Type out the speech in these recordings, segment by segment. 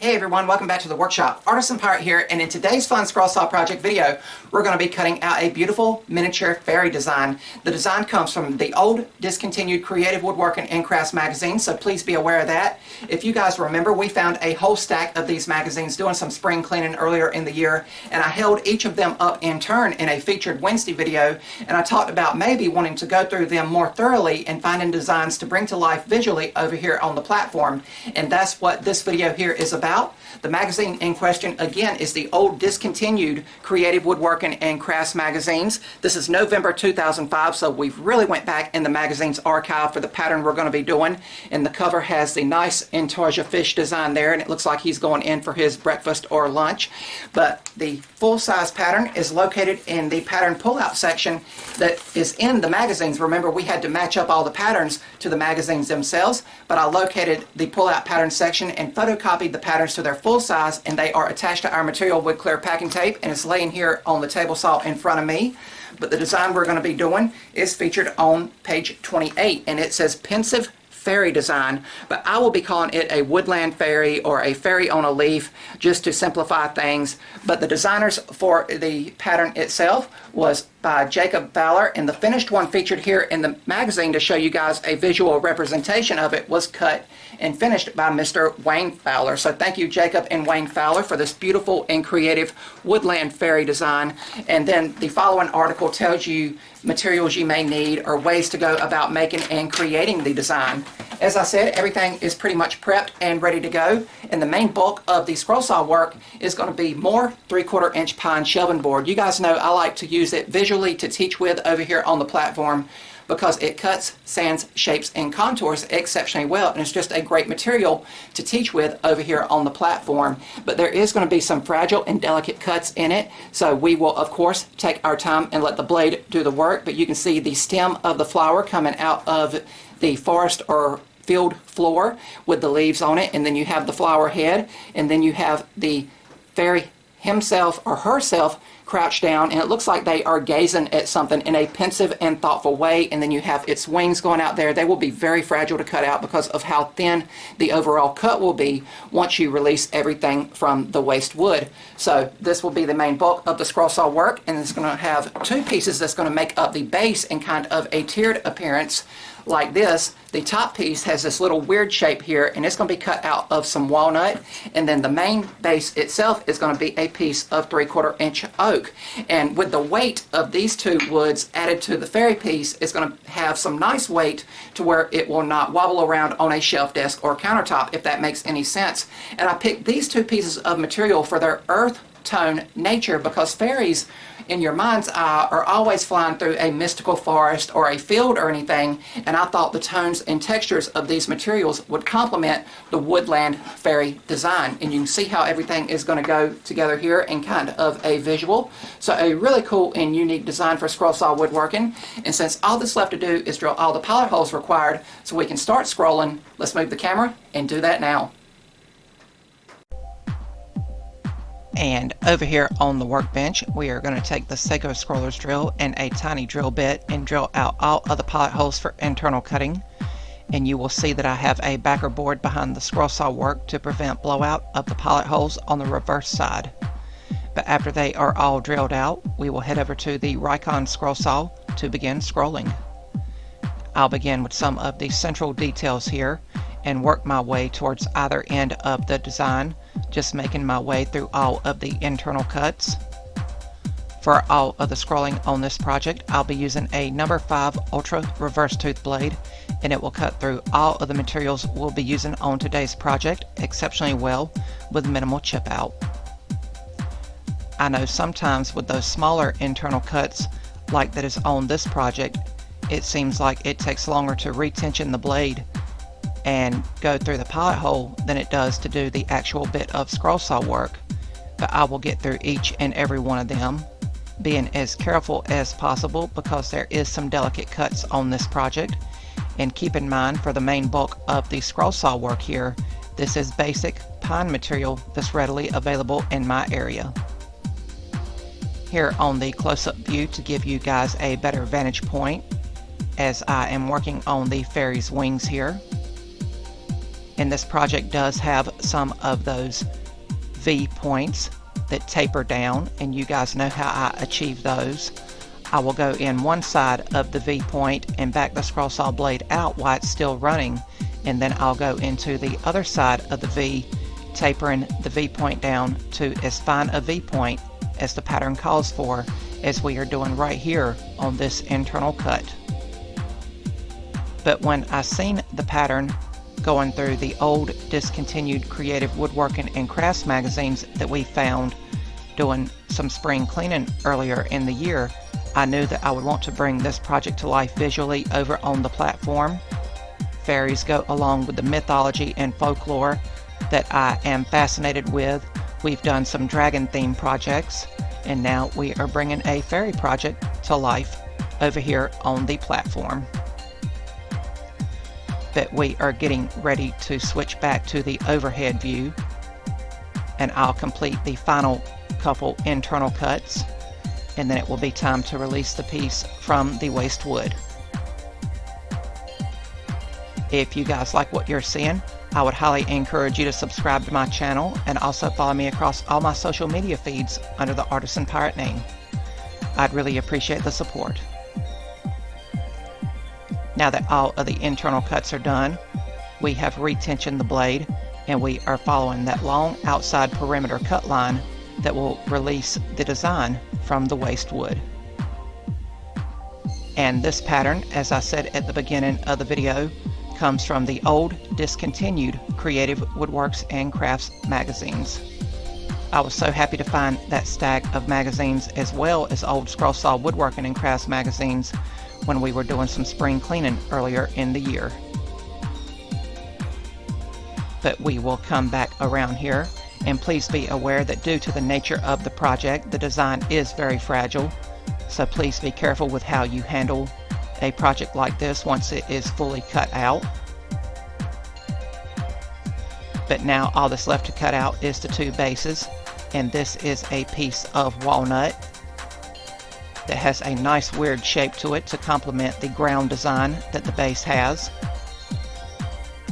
Hey everyone, welcome back to the workshop. Artisan Pirate here, and in today's fun scroll saw project video, we're going to be cutting out a beautiful miniature fairy design. The design comes from the old discontinued Creative Woodworking and Crafts Magazines, so please be aware of that. If you guys remember, we found a whole stack of these magazines doing some spring cleaning earlier in the year, and I held each of them up in turn in a featured Wednesday video, and I talked about maybe wanting to go through them more thoroughly and finding designs to bring to life visually over here on the platform, and that's what this video here is about. The magazine in question, again, is the old discontinued Creative Woodworking and Crafts Magazines. This is November 2005, so we've really went back in the magazine's archive for the pattern we're going to be doing. And the cover has the nice intarsia fish design there, and it looks like he's going in for his breakfast or lunch. But the full-size pattern is located in the pattern pull-out section that is in the magazines. Remember, we had to match up all the patterns to the magazines themselves, but I located the pull-out pattern section and photocopied the patterns to their full size, and they are attached to our material wood clear packing tape, and it's laying here on the table saw in front of me. But the design we're going to be doing is featured on page 28, and it says pensive fairy design, but I will be calling it a woodland fairy or a fairy on a leaf just to simplify things. But the designers for the pattern itself was by Jacob Fowler, and the finished one featured here in the magazine to show you guys a visual representation of it was cut and finished by Mr. Wayne Fowler. So thank you, Jacob and Wayne Fowler, for this beautiful and creative woodland fairy design. And then the following article tells you materials you may need or ways to go about making and creating the design. As I said, everything is pretty much prepped and ready to go, and the main bulk of the scroll saw work is going to be more 3/4 inch pine shelving board. You guys know I like to use it visually to teach with over here on the platform because it cuts, sands, shapes, and contours exceptionally well, and it's just a great material to teach with over here on the platform. But there is going to be some fragile and delicate cuts in it, so we will of course take our time and let the blade do the work. But you can see the stem of the flower coming out of the forest or field floor with the leaves on it, and then you have the flower head, and then you have the fairy himself or herself crouched down, and it looks like they are gazing at something in a pensive and thoughtful way. And then you have its wings going out there. They will be very fragile to cut out because of how thin the overall cut will be once you release everything from the waste wood. So this will be the main bulk of the scroll saw work, and it's going to have two pieces that's going to make up the base in kind of a tiered appearance like this. The top piece has this little weird shape here, and it's going to be cut out of some walnut, and then the main base itself is going to be a piece of 3/4 inch oak. And with the weight of these two woods added to the fairy piece, it's going to have some nice weight to where it will not wobble around on a shelf, desk, or countertop, if that makes any sense. And I picked these two pieces of material for their earth tone nature because fairies in your mind's eye are always flying through a mystical forest or a field or anything, and I thought the tones and textures of these materials would complement the woodland fairy design. And you can see how everything is going to go together here in kind of a visual. So a really cool and unique design for scroll saw woodworking. And since all that's left to do is drill all the pilot holes required so we can start scrolling, let's move the camera and do that now. And over here on the workbench, we are going to take the Seiko scroller's drill and a tiny drill bit and drill out all of the pilot holes for internal cutting. And you will see that I have a backer board behind the scroll saw work to prevent blowout of the pilot holes on the reverse side. But after they are all drilled out, we will head over to the Rikon scroll saw to begin scrolling. I'll begin with some of the central details here and work my way towards either end of the design, just making my way through all of the internal cuts. For all of the scrolling on this project, I'll be using a number 5 Ultra reverse tooth blade, and it will cut through all of the materials we'll be using on today's project exceptionally well with minimal chip out. I know sometimes with those smaller internal cuts like that is on this project, it seems like it takes longer to retension the blade and go through the pilot hole than it does to do the actual bit of scroll saw work. But I will get through each and every one of them, being as careful as possible because there is some delicate cuts on this project. And keep in mind, for the main bulk of the scroll saw work here, this is basic pine material that's readily available in my area. Here on the close-up view to give you guys a better vantage point as I am working on the fairy's wings here. And this project does have some of those V points that taper down, and you guys know how I achieve those. I will go in one side of the V point and back the scroll saw blade out while it's still running, and then I'll go into the other side of the V, tapering the V point down to as fine a V point as the pattern calls for, as we are doing right here on this internal cut. But when I seen the pattern going through the old discontinued Creative Woodworking and Crafts magazines that we found doing some spring cleaning earlier in the year, I knew that I would want to bring this project to life visually over on the platform. Fairies go along with the mythology and folklore that I am fascinated with. We've done some dragon theme projects, and now we are bringing a fairy project to life over here on the platform. But we are getting ready to switch back to the overhead view, and I'll complete the final couple internal cuts, and then it will be time to release the piece from the waste wood. If you guys like what you're seeing, I would highly encourage you to subscribe to my channel and also follow me across all my social media feeds under the Artisan Pirate name. I'd really appreciate the support. Now that all of the internal cuts are done, we have retensioned the blade, and we are following that long outside perimeter cut line that will release the design from the waste wood. And this pattern, as I said at the beginning of the video, comes from the old discontinued Creative Woodworks and Crafts magazines. I was so happy to find that stack of magazines as well as old scroll saw woodworking and crafts magazines when we were doing some spring cleaning earlier in the year. But we will come back around here, and please be aware that due to the nature of the project, the design is very fragile, so please be careful with how you handle a project like this once it is fully cut out. But now all that's left to cut out is the two bases, and this is a piece of walnut that has a nice weird shape to it to complement the ground design that the base has.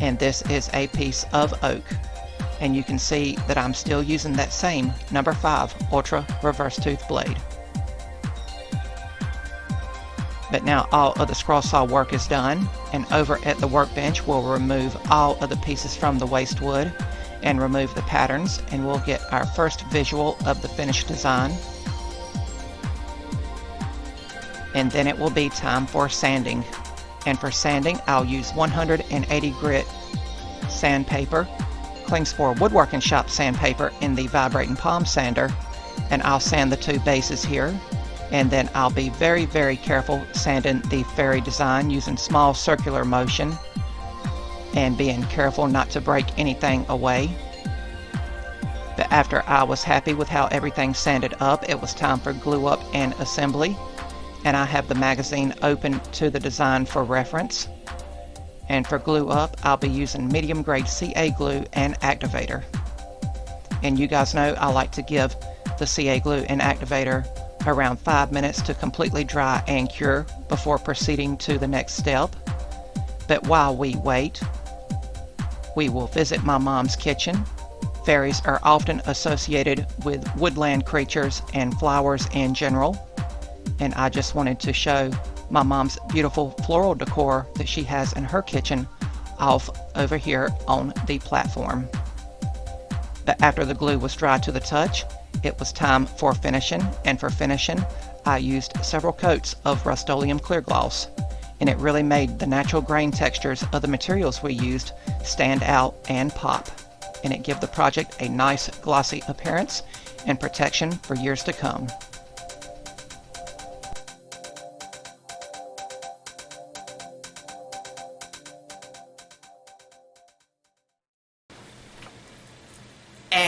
And this is a piece of oak, and you can see that I'm still using that same number 5 Ultra reverse tooth blade. But now all of the scroll saw work is done, and over at the workbench we'll remove all of the pieces from the waste wood and remove the patterns, and we'll get our first visual of the finished design. And then it will be time for sanding. And for sanding, I'll use 180 grit sandpaper, Klingspor Woodworking Shop sandpaper in the vibrating palm sander, and I'll sand the two bases here. And then I'll be very, very careful sanding the fairy design using small circular motion and being careful not to break anything away. But after I was happy with how everything sanded up, it was time for glue up and assembly. And I have the magazine open to the design for reference. And for glue up, I'll be using medium grade CA glue and activator. And you guys know I like to give the CA glue and activator around 5 minutes to completely dry and cure before proceeding to the next step. But while we wait, we will visit my mom's kitchen. Fairies are often associated with woodland creatures and flowers in general, and I just wanted to show my mom's beautiful floral decor that she has in her kitchen off over here on the platform. But after the glue was dry to the touch, it was time for finishing, and for finishing I used several coats of Rust-Oleum clear gloss, and it really made the natural grain textures of the materials we used stand out and pop, and it gave the project a nice glossy appearance and protection for years to come.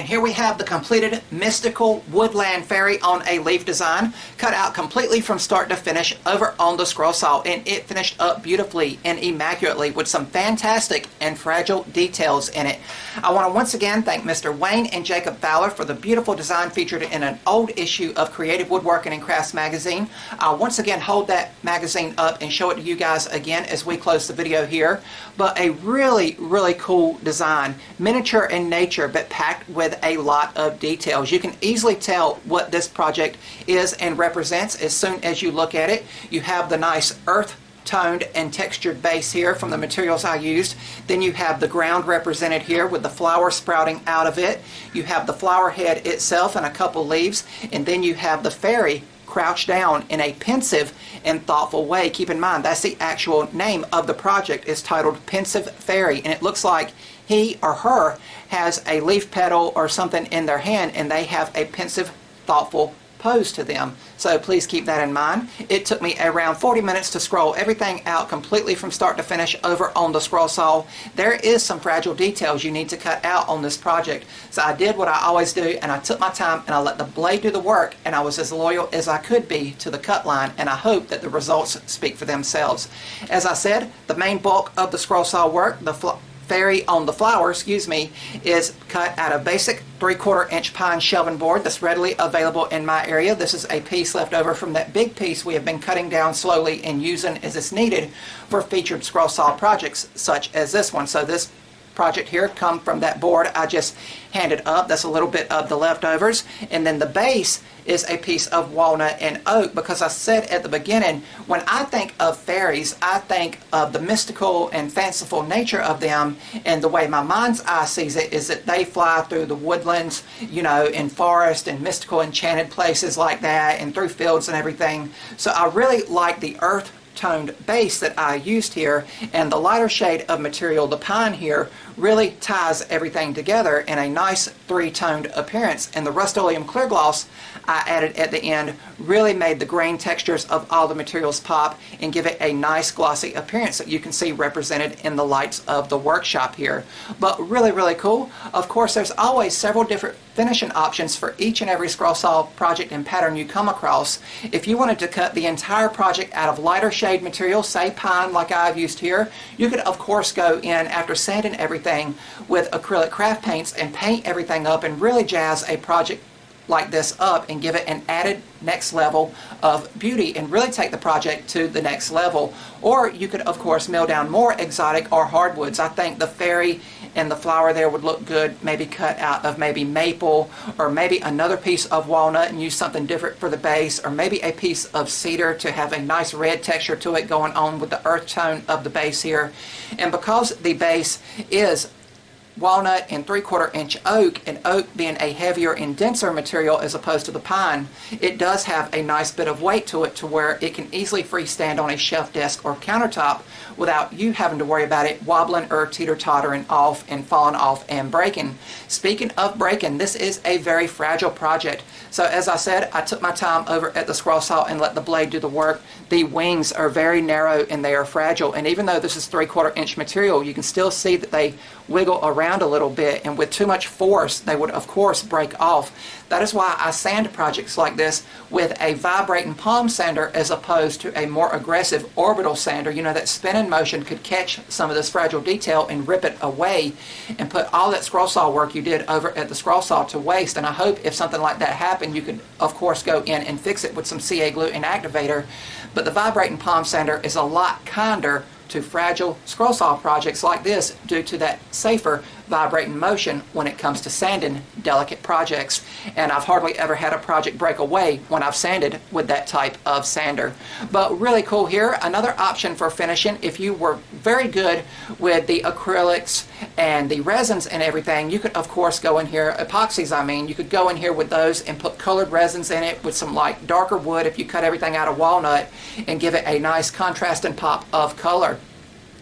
And here we have the completed mystical woodland fairy on a leaf design, cut out completely from start to finish over on the scroll saw, and it finished up beautifully and immaculately with some fantastic and fragile details in it. I want to once again thank Mr. Wayne and Jacob Fowler for the beautiful design featured in an old issue of Creative Woodworking and Crafts Magazine. I'll once again hold that magazine up and show it to you guys again as we close the video here. But a really cool design, miniature in nature but packed with a lot of details. You can easily tell what this project is and represents as soon as you look at it. You have the nice earth toned and textured base here from the materials I used. Then you have the ground represented here with the flower sprouting out of it. You have the flower head itself and a couple leaves, and then you have the fairy crouched down in a pensive and thoughtful way. Keep in mind, that's the actual name of the project. It's titled Pensive Fairy, and it looks like he or her has a leaf petal or something in their hand, and they have a pensive, thoughtful pose to them. So please keep that in mind. It took me around 40 minutes to scroll everything out completely from start to finish over on the scroll saw. There is some fragile details you need to cut out on this project. So I did what I always do, and I took my time and I let the blade do the work, and I was as loyal as I could be to the cut line, and I hope that the results speak for themselves. As I said, the main bulk of the scroll saw work, the fairy on the flower, is cut out of basic 3/4 inch pine shelving board that's readily available in my area. This is a piece left over from that big piece we have been cutting down slowly and using as it's needed for featured scroll saw projects such as this one. So this project here come from that board I just handed up. That's a little bit of the leftovers. And then the base is a piece of walnut and oak, because I said at the beginning, when I think of fairies, I think of the mystical and fanciful nature of them, and the way my mind's eye sees it is that they fly through the woodlands, you know, in forest and mystical enchanted places like that, and through fields and everything. So I really like the earth toned base that I used here, and the lighter shade of material, the pine here, really ties everything together in a nice three-toned appearance. And the Rust-Oleum clear gloss I added at the end really made the grain textures of all the materials pop and give it a nice glossy appearance that you can see represented in the lights of the workshop here. But really cool. Of course, there's always several different finishing options for each and every scroll saw project and pattern you come across. If you wanted to cut the entire project out of lighter shade material, say pine like I've used here, you could of course go in after sanding everything with acrylic craft paints and paint everything up and really jazz a project like this up and give it an added next level of beauty and really take the project to the next level. Or you could of course mill down more exotic or hardwoods. I think the fairy and the flower there would look good maybe cut out of maybe maple, or maybe another piece of walnut and use something different for the base, or maybe a piece of cedar to have a nice red texture to it going on with the earth tone of the base here. And because the base is walnut and 3/4 inch oak, and oak being a heavier and denser material as opposed to the pine, it does have a nice bit of weight to it to where it can easily freestand on a shelf, desk, or countertop without you having to worry about it wobbling or teeter-tottering off and falling off and breaking. Speaking of breaking, this is a very fragile project. So as I said, I took my time over at the scroll saw and let the blade do the work. The wings are very narrow and they are fragile, and even though this is 3/4 inch material, you can still see that they wiggle around a little bit, and with too much force they would of course break off. That is why I sand projects like this with a vibrating palm sander as opposed to a more aggressive orbital sander. You know, that spinning motion could catch some of this fragile detail and rip it away and put all that scroll saw work you did over at the scroll saw to waste. And I hope if something like that happened, you could of course go in and fix it with some CA glue and activator. But the vibrating palm sander is a lot kinder to fragile scroll saw projects like this due to that safer vibrating motion when it comes to sanding delicate projects. And I've hardly ever had a project break away when I've sanded with that type of sander. But really cool here. Another option for finishing, if you were very good with the acrylics and the resins and everything, you could of course go in here, epoxies I mean, you could go in here with those and put colored resins in it with some like darker wood if you cut everything out of walnut, and give it a nice contrast and pop of color.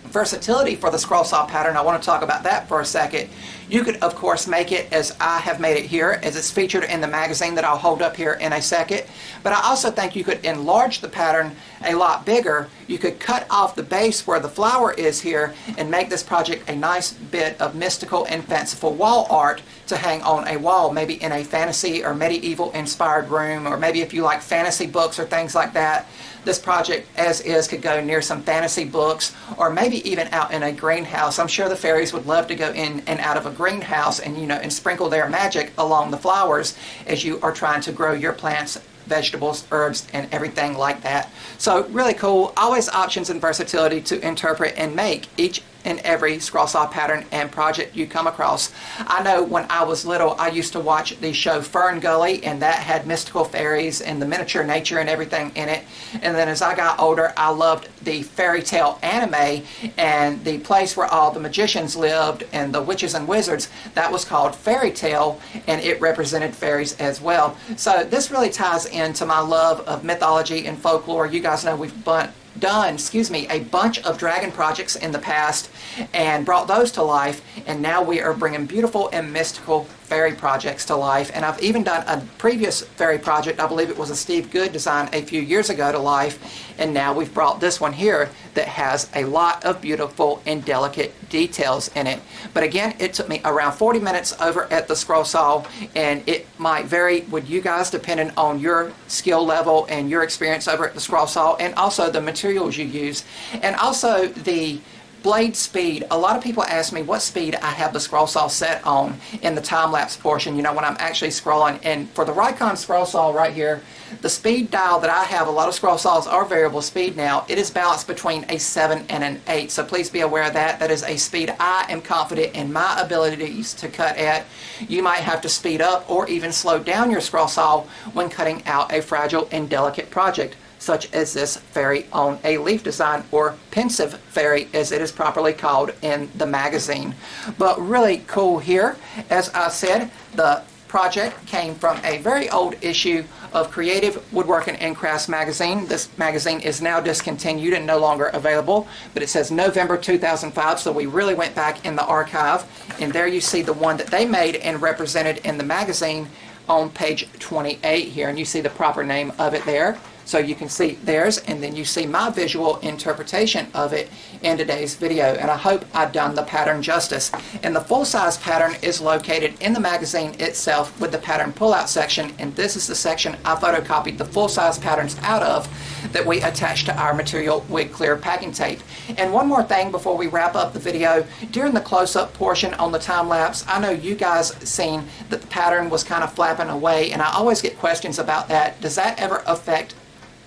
Versatility for the scroll saw pattern, I want to talk about that for a second. You could of course make it as I have made it here, as it's featured in the magazine that I'll hold up here in a second, but I also think you could enlarge the pattern a lot bigger, you could cut off the base where the flower is here and make this project a nice bit of mystical and fanciful wall art to hang on a wall, maybe in a fantasy or medieval inspired room, or maybe if you like fantasy books or things like that. This project as is could go near some fantasy books, or maybe even out in a greenhouse. I'm sure the fairies would love to go in and out of a greenhouse and, and sprinkle their magic along the flowers as you are trying to grow your plants, vegetables, herbs, and everything like that. So really cool. Always options and versatility to interpret and make each and every scroll saw pattern and project you come across. I know when I was little, I used to watch the show Fern Gully, and that had mystical fairies and the miniature nature and everything in it. And then as I got older, I loved the fairy tale anime, and the place where all the magicians lived and the witches and wizards, that was called Fairy Tale, and it represented fairies as well. So this really ties into my love of mythology and folklore. You guys know we've done a bunch of dragon projects in the past and brought those to life, and now we are bringing beautiful and mystical fairy projects to life. And I've even done a previous fairy project, I believe it was a Steve Good design a few years ago, to life, and now we've brought this one here that has a lot of beautiful and delicate details in it. But again, it took me around 40 minutes over at the scroll saw, and it might vary with you guys depending on your skill level and your experience over at the scroll saw, and also the materials you use, and also the blade speed. A lot of people ask me what speed I have the scroll saw set on in the time-lapse portion, when I'm actually scrolling. And for the Rikon scroll saw right here, the speed dial that I have, a lot of scroll saws are variable speed now, it is balanced between a 7 and an 8. So please be aware of that. That is a speed I am confident in my abilities to cut at. You might have to speed up or even slow down your scroll saw when cutting out a fragile and delicate project, such as this fairy on a leaf design, or pensive fairy as it is properly called in the magazine. But really cool here. As I said, the project came from a very old issue of Creative Woodworking and Crafts Magazine. This magazine is now discontinued and no longer available, but it says November 2005, so we really went back in the archive, and there you see the one that they made and represented in the magazine on page 28 here, and you see the proper name of it there. So you can see theirs, and then you see my visual interpretation of it in today's video, and I hope I've done the pattern justice. And the full-size pattern is located in the magazine itself with the pattern pull-out section, and this is the section I photocopied the full-size patterns out of that we attached to our material with clear packing tape. And one more thing before we wrap up the video, during the close-up portion on the time-lapse, I know you guys seen that the pattern was kind of flapping away, and I always get questions about that. Does that ever affect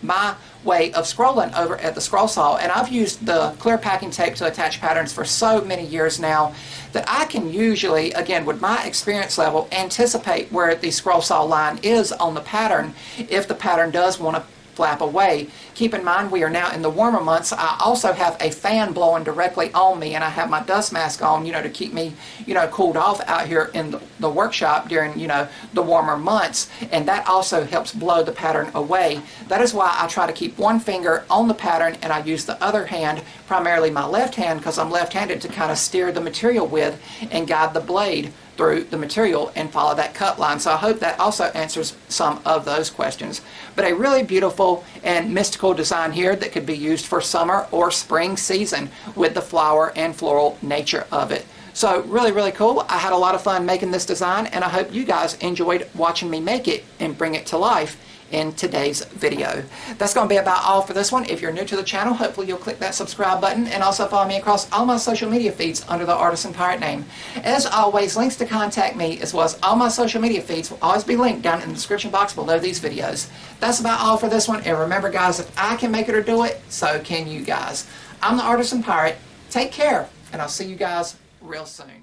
my way of scrolling over at the scroll saw? And I've used the clear packing tape to attach patterns for so many years now that I can usually, again with my experience level, anticipate where the scroll saw line is on the pattern if the pattern does want to flap away. Keep in mind, we are now in the warmer months. I also have a fan blowing directly on me, and I have my dust mask on, to keep me, cooled off out here in the workshop during, the warmer months, and that also helps blow the pattern away. That is why I try to keep one finger on the pattern, and I use the other hand, primarily my left hand, because I'm left-handed, to kind of steer the material with and guide the blade through the material and follow that cut line. So I hope that also answers some of those questions. But a really beautiful and mystical design here that could be used for summer or spring season with the flower and floral nature of it. So really, really cool. I had a lot of fun making this design, and I hope you guys enjoyed watching me make it and bring it to life in today's video. That's going to be about all for this one. If you're new to the channel, hopefully you'll click that subscribe button, and also follow me across all my social media feeds under the Artisan Pirate name. As always, links to contact me as well as all my social media feeds will always be linked down in the description box below these videos. That's about all for this one, and remember guys, if I can make it or do it, so can you guys. I'm the Artisan Pirate. Take care, and I'll see you guys real soon.